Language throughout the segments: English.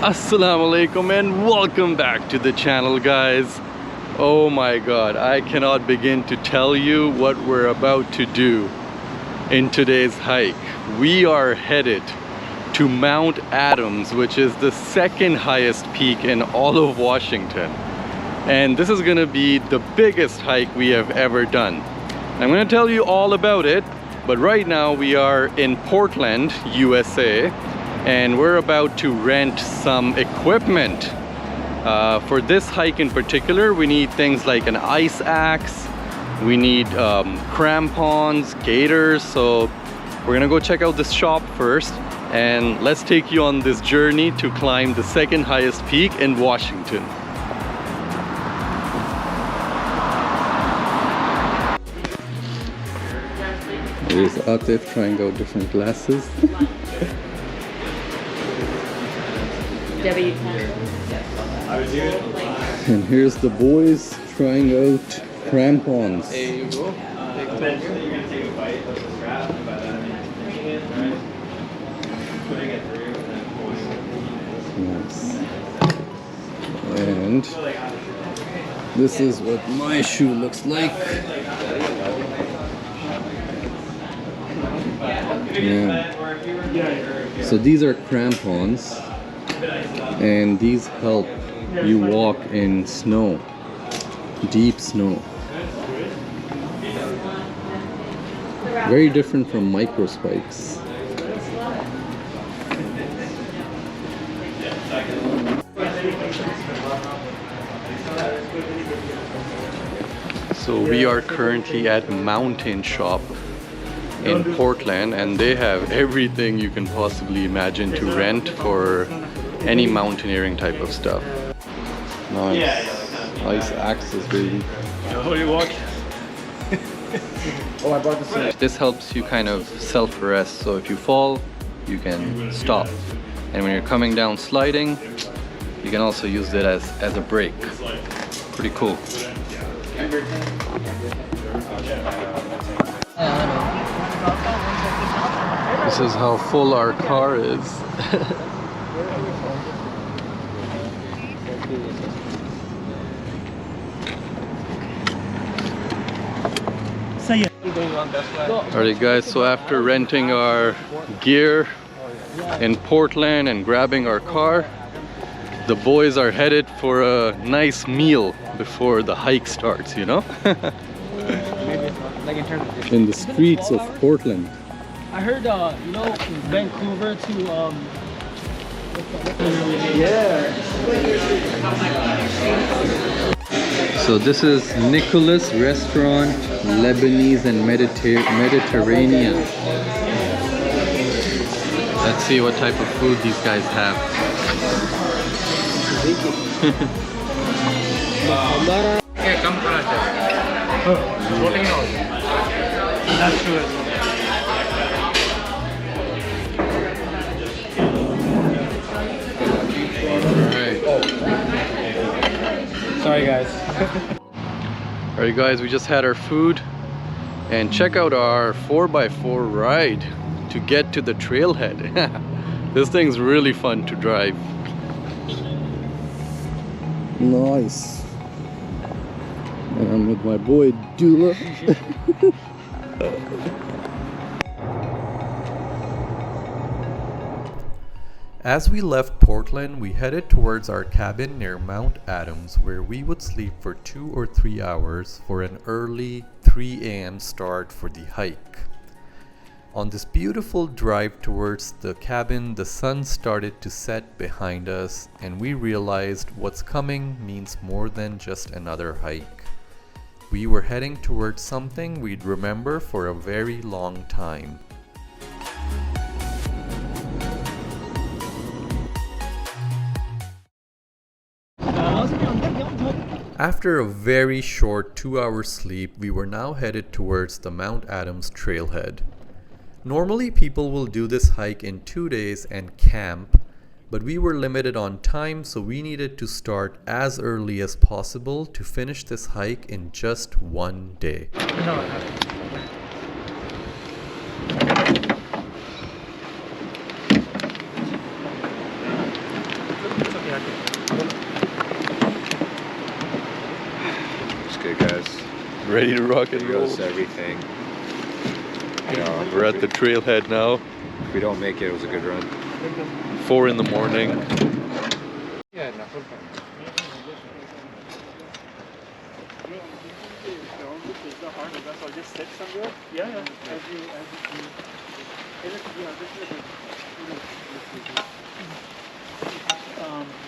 Assalamu alaikum and welcome back to the channel, guys. Oh my god, I cannot begin to tell you what we're about to do in today's hike. We are headed to Mount Adams, which is the second highest peak in all of Washington. And this is gonna be the biggest hike we have ever done. I'm gonna tell you all about it, but right now we are in Portland, USA, and we're about to rent some equipment. For this hike in particular, we need things like an ice axe, we need crampons, gaiters, so we're gonna go check out this shop first, and let's take you on this journey to climb the second highest peak in Washington. Here's Atif trying out different glasses. And here's the boys trying out crampons. There you go. Nice. And this is what my shoe looks like. Yeah. So these are crampons, and these help you walk in snow, deep snow. Very different from micro spikes. So we are currently at Mountain Shop in Portland, and they have everything you can possibly imagine to rent for any mountaineering type of stuff. Nice. Ice axes, baby. How do you walk? Oh, I brought this. This helps you kind of self-arrest, so if you fall, you can stop. And when you're coming down sliding, you can also use it as a brake. Pretty cool. This is how full our car is. Alright guys, so after renting our gear in Portland and grabbing our car, the boys are headed for a nice meal before the hike starts, you know? In the streets of Portland. I heard, you know, Vancouver to, So this is Nicholas Restaurant, Lebanese and Mediterranean. Let's see what type of food these guys have. That's good. Sorry guys. Alright guys, we just had our food, and check out our 4x4 ride to get to the trailhead. This thing's really fun to drive. Nice. And I'm with my boy Dula. As we left Portland, we headed towards our cabin near Mount Adams, where we would sleep for 2 or 3 hours for an early 3 a.m. start for the hike. On this beautiful drive towards the cabin, the sun started to set behind us, and we realized what's coming means more than just another hike. We were heading towards something we'd remember for a very long time. After a very short 2-hour sleep, we were now headed towards the Mount Adams trailhead. Normally people will do this hike in 2 days and camp, but we were limited on time, so we needed to start as early as possible to finish this hike in just 1 day. Ready to rock and roll. Videos, everything. Yeah, We're at the trailhead now. if we don't make it, it was a good run. 4 in the morning. Yeah,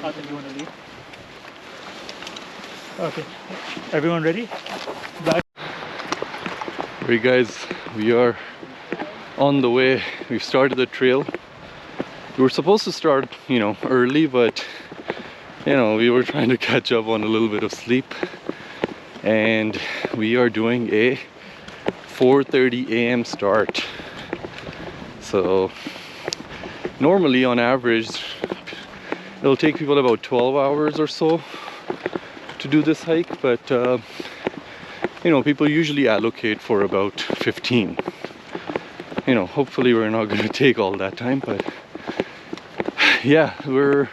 Arthur, you want to leave? Okay. Everyone ready? Alright guys, we are on the way. We've started the trail. We were supposed to start, early, but we were trying to catch up on a little bit of sleep. And we are doing a 4:30 a.m. start. So normally on average it'll take people about 12 hours or so to do this hike, but people usually allocate for about 15. Hopefully we're not going to take all that time, but yeah, we're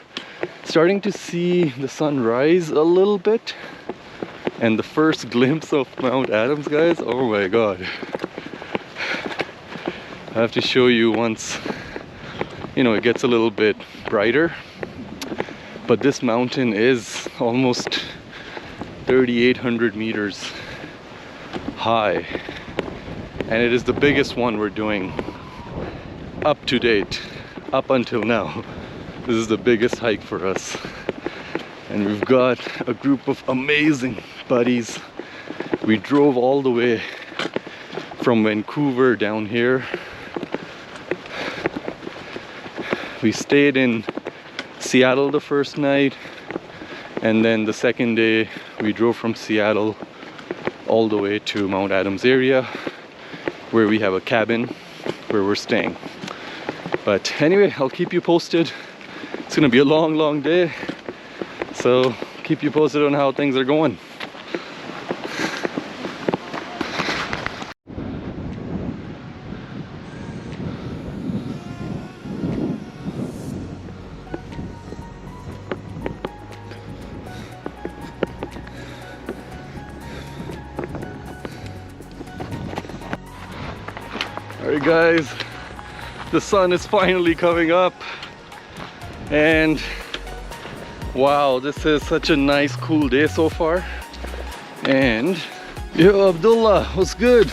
starting to see the sun rise a little bit, and the first glimpse of Mount Adams, guys, oh my god. I have to show you once it gets a little bit brighter. But this mountain is almost 3,800 meters high, and it is the biggest one we're doing up to date, up until now. This is the biggest hike for us, and we've got a group of amazing buddies. We drove all the way from Vancouver down here. We stayed in Seattle the first night, and then the second day we drove from Seattle all the way to Mount Adams area, where we have a cabin where we're staying. But anyway, I'll keep you posted. It's gonna be a long day, so keep you posted on how things are going. Alright guys, the sun is finally coming up, and wow, this is such a nice cool day so far. And yo, Abdullah, what's good?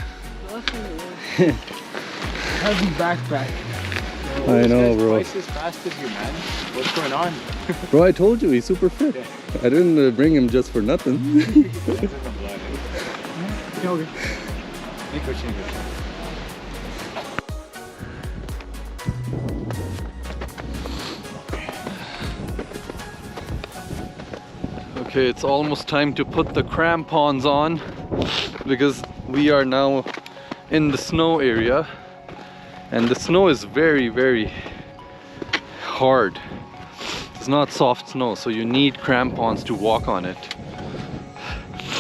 Heavy backpack. I know, bro. Twice as fast as you, man. What's going on? Bro, I told you he's super fit. I didn't bring him just for nothing. Okay, it's almost time to put the crampons on, because we are now in the snow area, and the snow is very hard. It's not soft snow, so you need crampons to walk on it. So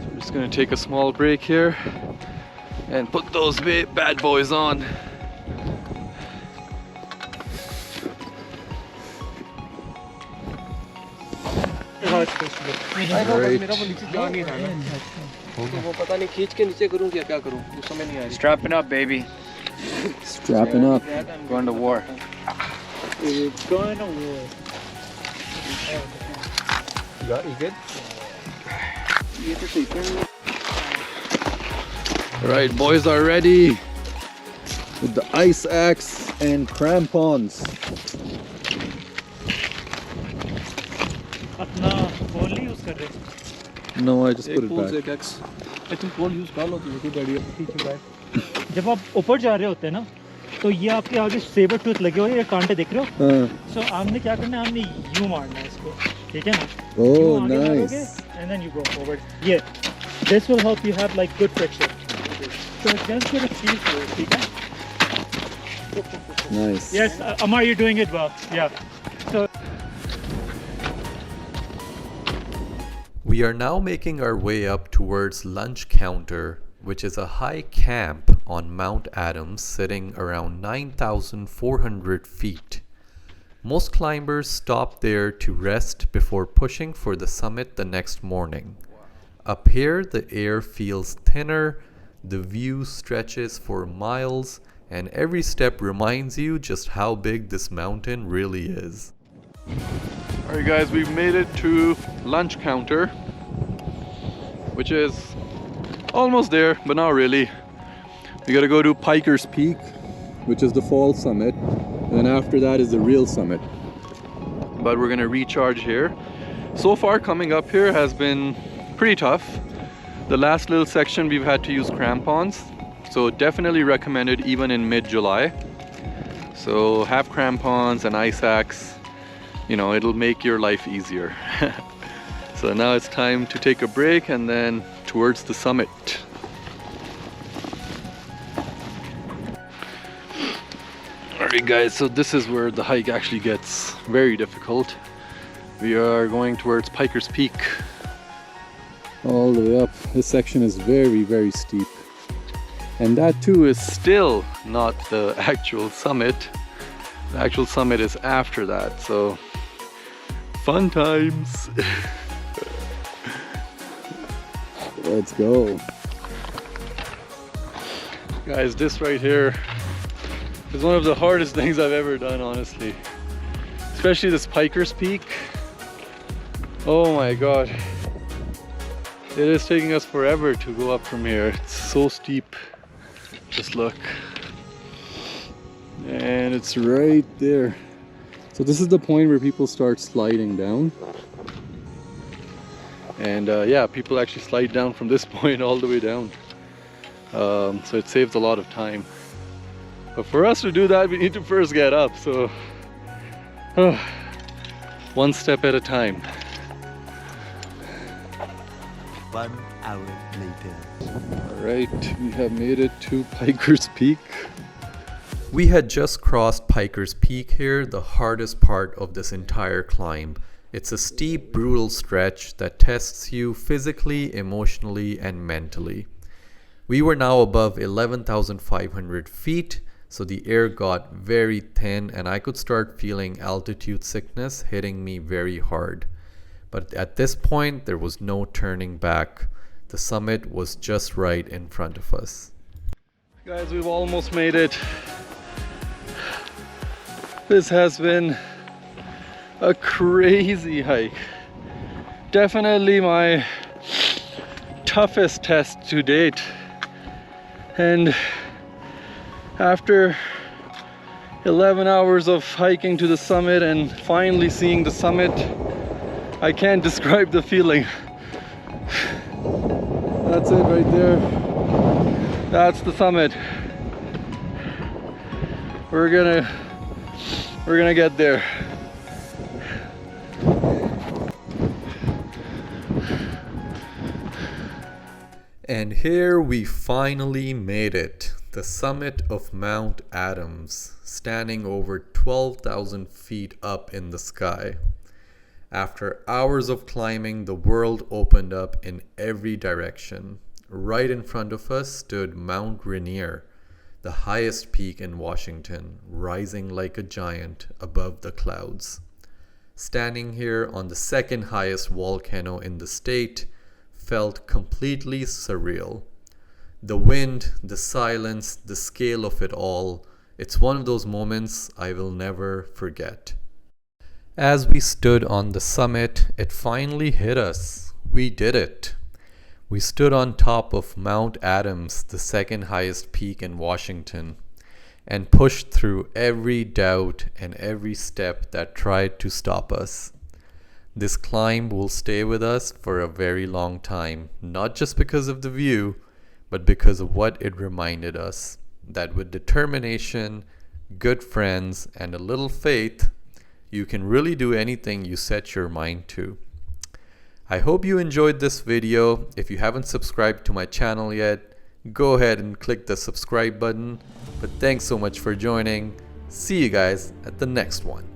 we're just gonna take a small break here and put those bad boys on. Strapping up, baby. Strapping up. Going to war. Going to war. You good? Alright, boys are ready with the ice axe and crampons. अपना pole नहीं use कर रहे? No, I just put it back. I think pole use कर लो तो ये बढ़िया ठीक है। जब आप ऊपर जा रहे होते हैं ना, तो ये आपके आगे सेबर टूथ लगे हुए हैं, ये कांटे दिख रहे हो? So आपने क्या करना है, आपने यूं मारना है इसको, ठीक है ना? Oh, nice. And then you go forward. Yeah, this will help you have like good friction. So just get a feel for it, ठीक है? Nice. Yes, Amar, you're doing it well. Yeah. So. We are now making our way up towards Lunch Counter, which is a high camp on Mount Adams sitting around 9,400 feet. Most climbers stop there to rest before pushing for the summit the next morning. Up here, the air feels thinner, the view stretches for miles, and every step reminds you just how big this mountain really is. Alright guys, we've made it to lunch counter, which is almost there, but not really. We gotta go to Piker's Peak, which is the fall summit, and then after that is the real summit. But we're gonna recharge here. So far coming up here has been pretty tough. The last little section we've had to use crampons, so definitely recommended even in mid-July. So have crampons and ice axe, you know, it'll make your life easier. So now it's time to take a break and then towards the summit. Alright guys, so this is where the hike actually gets very difficult. We are going towards Piker's Peak. All the way up. This section is very, very steep. And that too is still not the actual summit. The actual summit is after that, so fun times. Let's go. Guys, this right here is one of the hardest things I've ever done, honestly. Especially this Piker's Peak. Oh my god. It is taking us forever to go up from here. It's so steep. Just look. And it's right there. So this is the point where people start sliding down. And yeah, people actually slide down from this point all the way down. So it saves a lot of time. But for us to do that, we need to first get up. So one step at a time. 1 hour later. Alright, we have made it to Piker's Peak. We had just crossed Piker's Peak here, the hardest part of this entire climb. It's a steep, brutal stretch that tests you physically, emotionally, and mentally. We were now above 11,500 feet, so the air got very thin and I could start feeling altitude sickness hitting me very hard. But at this point, there was no turning back. The summit was just right in front of us. Guys, we've almost made it. This has been a crazy hike. Definitely my toughest test to date. And after 11 hours of hiking to the summit and finally seeing the summit, I can't describe the feeling. That's it right there. That's the summit. We're gonna get there. And here we finally made it. The summit of Mount Adams, standing over 12,000 feet up in the sky. After hours of climbing, the world opened up in every direction. Right in front of us stood Mount Rainier, the highest peak in Washington, rising like a giant above the clouds. Standing here on the second highest volcano in the state felt completely surreal. The wind, the silence, the scale of it all, it's one of those moments I will never forget. As we stood on the summit, it finally hit us. We did it. We stood on top of Mount Adams, the second highest peak in Washington, and pushed through every doubt and every step that tried to stop us. This climb will stay with us for a very long time, not just because of the view, but because of what it reminded us, that with determination, good friends, and a little faith, you can really do anything you set your mind to. I hope you enjoyed this video. If you haven't subscribed to my channel yet, go ahead and click the subscribe button. But thanks so much for joining. See you guys at the next one.